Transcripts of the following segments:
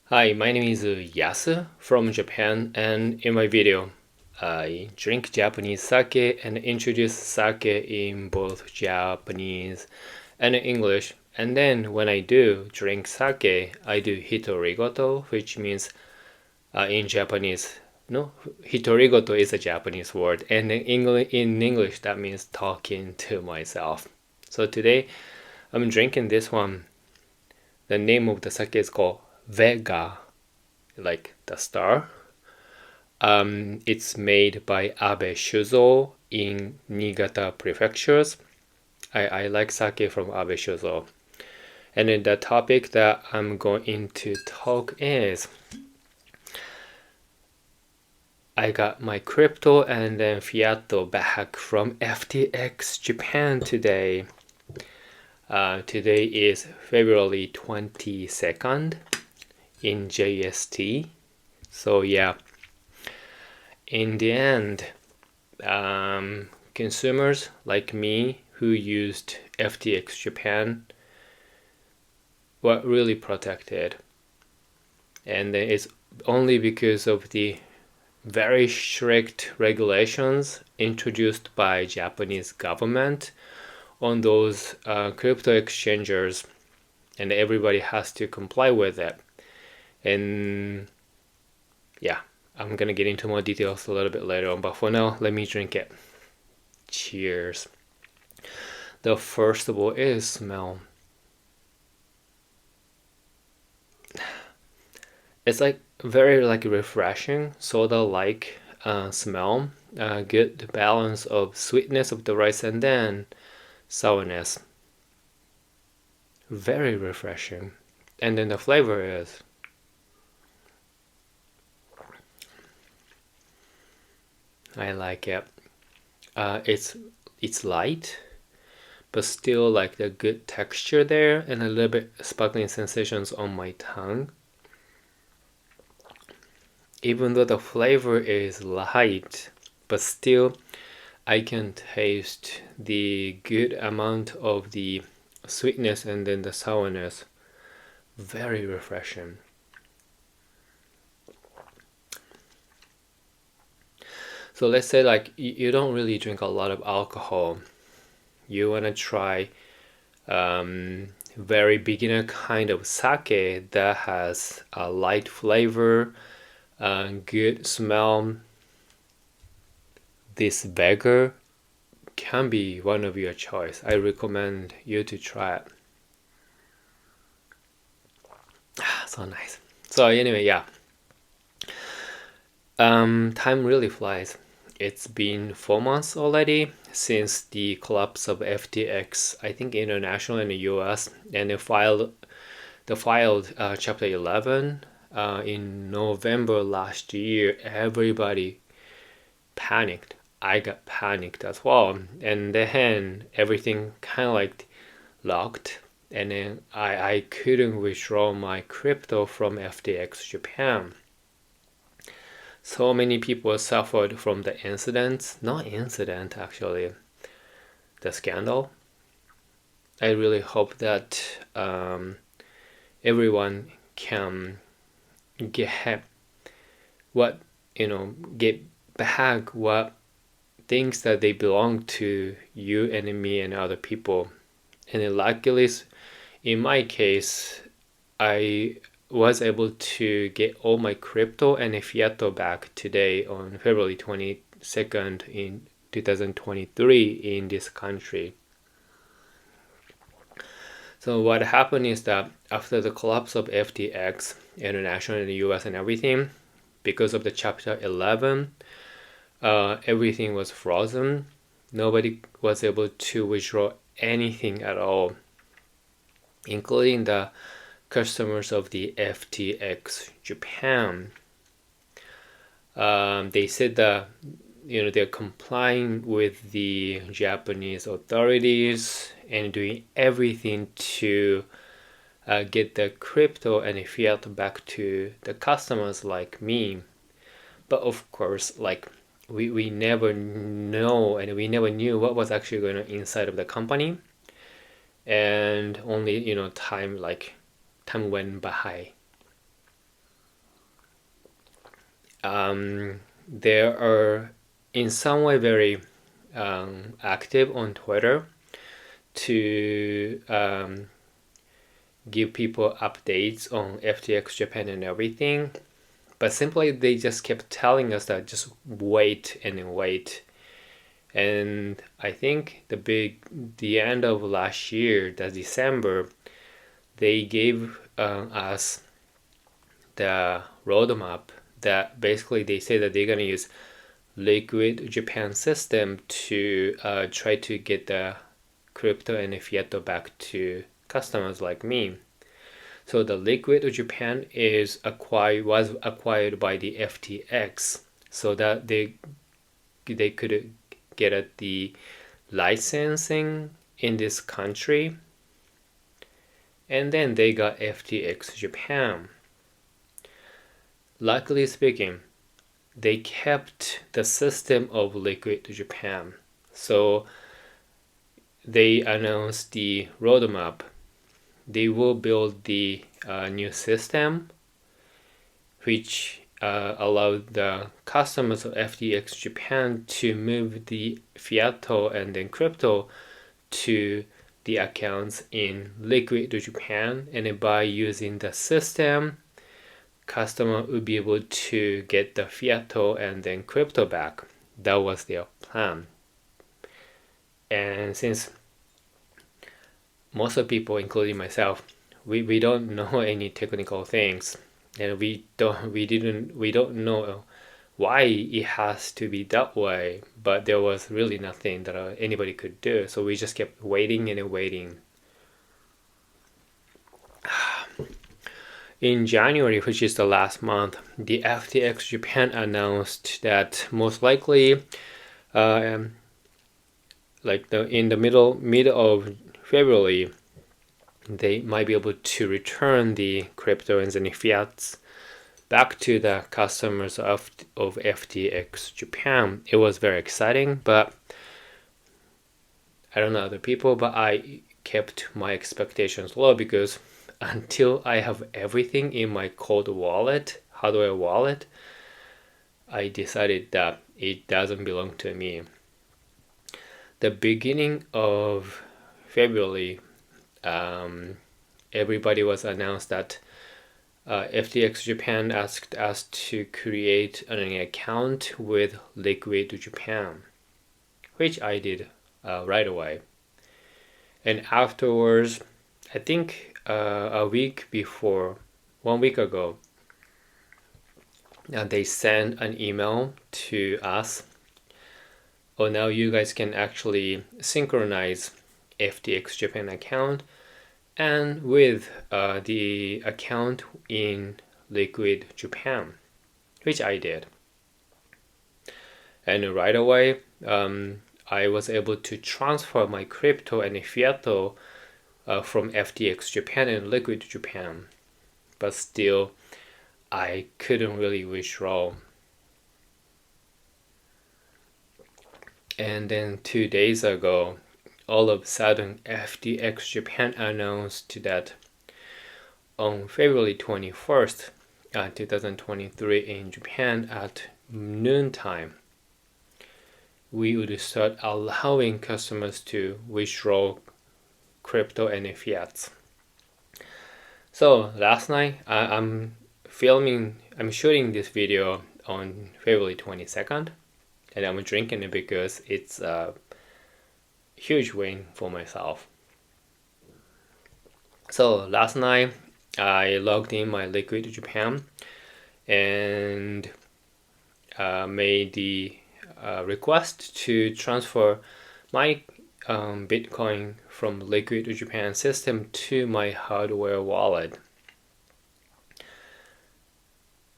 Hi, my name is Yasu from Japan, and in my video, I drink Japanese sake and introduce sake in both Japanese and English. And then when I do drink sake, I do Hitorigoto, which means in Japanese, no, Hitorigoto is a Japanese word, and in English that means talking to myself. So today I'm drinking this one. The name of the sake is called Vega, like the star. It's made by abeshuzo in Niigata prefectures. I like sake from abeshuzo. And then the topic that I'm going to talk is I got my crypto and then fiat back from FTX Japan today. Today is February 22nd in JST. So yeah, in the end, consumers like me who used FTX Japan were really protected. And it's only because of the very strict regulations introduced by Japanese government on those crypto exchangers, and everybody has to comply with it. And yeah, I'm gonna get into more details a little bit later on, but for now, let me drink it. Cheers. The first of all is smell. It's like very like refreshing, soda-like smell. Good balance of sweetness of the rice and then sourness. Very refreshing. And then the flavor is I like it. It's light, but still like the good texture there and a little bit sparkling sensations on my tongue. Even though the flavor is light, but still I can taste the good amount of the sweetness and then the sourness. Very refreshing. So let's say like you don't really drink a lot of alcohol. You want to try very beginner kind of sake that has a light flavor, good smell. This Vega can be one of your choice. I recommend you to try it. So nice. So anyway, yeah. Time really flies. It's been 4 months already since the collapse of FTX, I think international in the US, and they filed Chapter 11 in November last year. Everybody panicked. I got panicked as well, and then everything kind of like locked, and then I couldn't withdraw my crypto from FTX Japan. So many people suffered from the incidents, not incident actually, the scandal. I really hope that everyone can get what get back what things that they belong to you and me and other people. And then luckily, in my case, I was able to get all my crypto and fiat back today on February 22nd in 2023 in this country. So what happened is that after the collapse of FTX international in the US and everything, because of the Chapter 11, everything was frozen. Nobody was able to withdraw anything at all, including the customers of the FTX Japan. They said that they're complying with the Japanese authorities and doing everything to get the crypto and fiat back to the customers like me. But of course, like we never know and we never knew what was actually going on inside of the company, and only time went by. they are in some way very active on Twitter to give people updates on FTX Japan and everything. But simply they just kept telling us that just wait and wait. And I think the end of last year, that December, they gave us the roadmap that basically they say that they're gonna use liquidjapan system to try to get the crypto and fiat back to customers like me. So the liquidjapan was acquired by the FTX, so that they could get at the licensing in this country, and then they got FTX Japan. Luckily speaking, they kept the system of liquidjapan. So they announced the roadmap. They will build the new system, which allowed the customers of FTX Japan to move the fiat and then crypto to the accounts in liquidjapan, and by using the system, customer would be able to get the fiat and then crypto back. That was their plan. And since most of the people, including myself, we don't know any technical things, and we don't know why it has to be that way, but there was really nothing that anybody could do, so we just kept waiting and waiting. In January, which is the last month, the FTX Japan announced that most likely in the middle of February, they might be able to return the crypto and the fiats back to the customers of FTX Japan. It was very exciting, but I don't know other people, but I kept my expectations low, because until I have everything in my cold wallet, hardware wallet, I decided that it doesn't belong to me. The beginning of February, everybody was announced that FTX Japan asked us to create an account with liquidjapan, which I did right away. And afterwards, I think 1 week ago, they sent an email to us. Oh, now you guys can actually synchronize FTX Japan account and with the account in liquidjapan, which I did. And right away, I was able to transfer my crypto and fiat from FTX Japan and liquidjapan, but still I couldn't really withdraw. And then 2 days ago, all of a sudden FTX Japan announced that on February 21st, 2023 in Japan at noontime, we would start allowing customers to withdraw crypto and fiat. So last night, I'm shooting this video on February 22nd, and I'm drinking it because it's a huge win for myself. So last night, I logged in my liquidjapan and made the request to transfer my Bitcoin from liquidjapan system to my hardware wallet.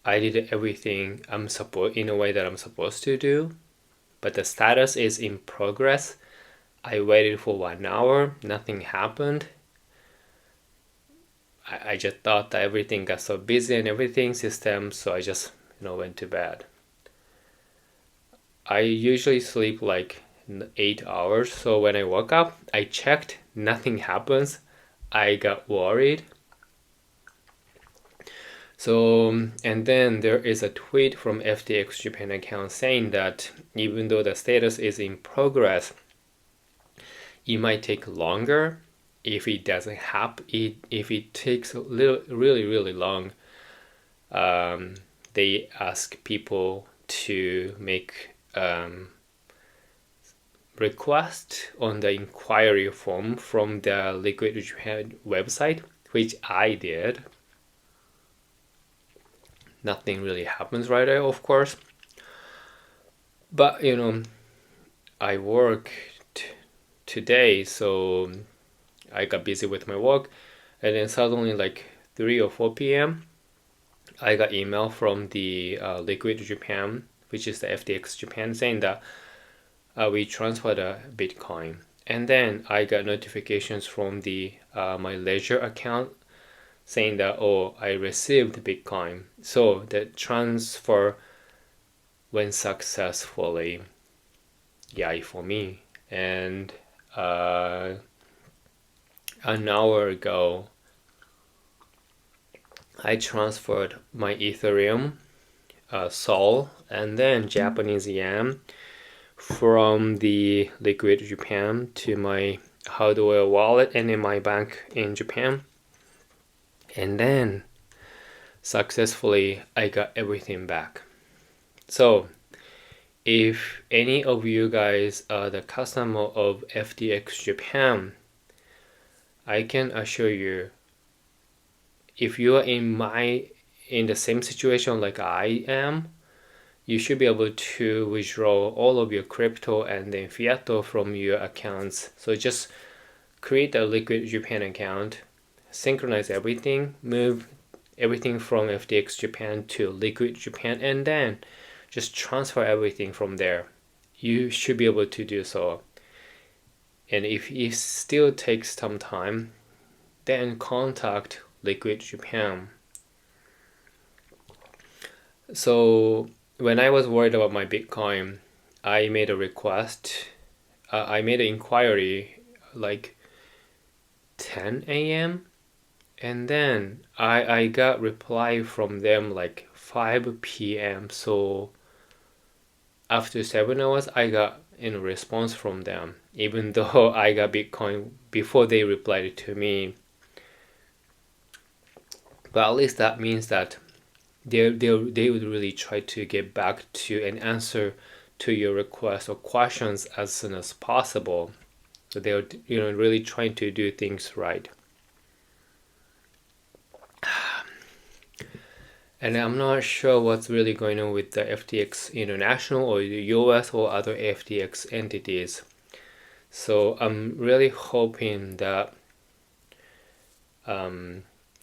I did everything in a way that I'm supposed to do, but the status is in progress. I waited for 1 hour, nothing happened. I just thought that everything got so busy and everything system, so I just went to bed. I usually sleep like 8 hours, so when I woke up, I checked, nothing happens. I got worried. So, and then there is a tweet from FTX Japan account saying that even though the status is in progress, it might take longer if it doesn't happen. If it takes really long, they ask people to make request on the inquiry form from the liquidjapan website, which I did. Nothing really happens right away, of course. But I worked today, so I got busy with my work, and then suddenly, like 3 or 4 p.m., I got email from the liquidjapan, which is the FTX Japan, saying that we transferred a Bitcoin. And then I got notifications from the my ledger account saying that, oh, I received Bitcoin. So the transfer went successfully. Yay for me. And an hour ago, I transferred my Ethereum, Sol, and then Japanese yen from the liquidjapan to my hardware wallet and in my bank in Japan. And then successfully I got everything back. So if any of you guys are the customer of FTX Japan, I can assure you, if you are in the same situation like I am, you should be able to withdraw all of your crypto and then fiat from your accounts. So just create a liquidjapan account, synchronize everything, move everything from FTX Japan to liquidjapan, and then just transfer everything from there. You should be able to do so. And if it still takes some time, then contact liquidjapan. So when I was worried about my Bitcoin, I made a request. I made an inquiry like 10 a.m. and then I got reply from them like 5 p.m. So after 7 hours, I got a response from them, even though I got Bitcoin before they replied to me. But at least that means that they would really try to get back to an answer to your requests or questions as soon as possible. So they're really trying to do things right. And I'm not sure what's really going on with the FTX International or the US or other FTX entities. So I'm really hoping that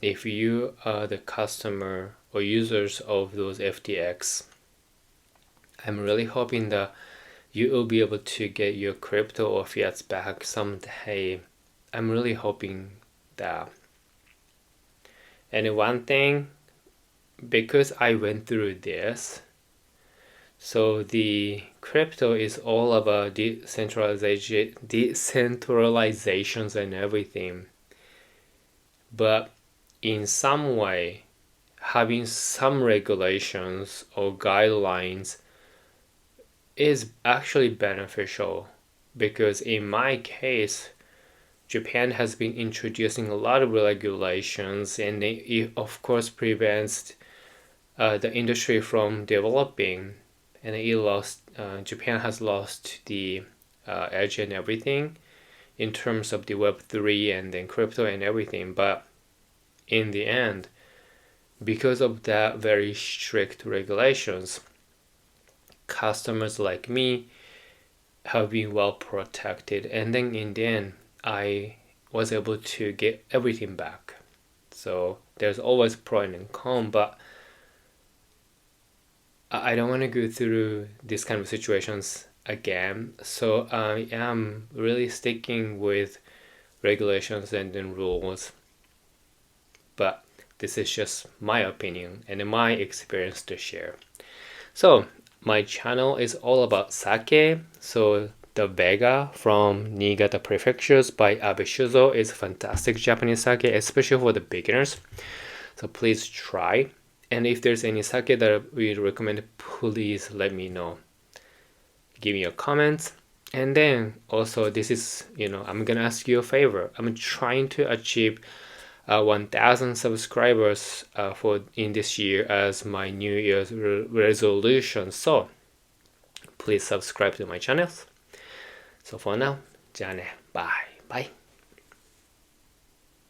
if you are the customer or users of those FTX, I'm really hoping that you will be able to get your crypto or fiats back someday. I'm really hoping that. And one thing, because I went through this, so the crypto is all about decentralizations and everything. But in some way, having some regulations or guidelines is actually beneficial, because in my case, Japan has been introducing a lot of regulations, and it of course prevents the industry from developing, and Japan has lost the edge and everything in terms of the Web3 and then crypto and everything. But in the end, because of that very strict regulations, customers like me have been well protected, and then in the end I was able to get everything back. So there's always pro and con, but I don't want to go through these kind of situations again. So I am really sticking with regulations and then rules. But this is just my opinion and my experience to share. So my channel is all about sake. So the Vega from Niigata Prefectures by abeshuzo is fantastic Japanese sake, especially for the beginners. So please try. And if there's any sake that we recommend, please let me know. Give me your comments. And then also, this is, I'm gonna ask you a favor. I'm trying to achieve 1,000 subscribers in this year as my New Year's resolution. So please subscribe to my channels. So for now, じゃあね、bye bye.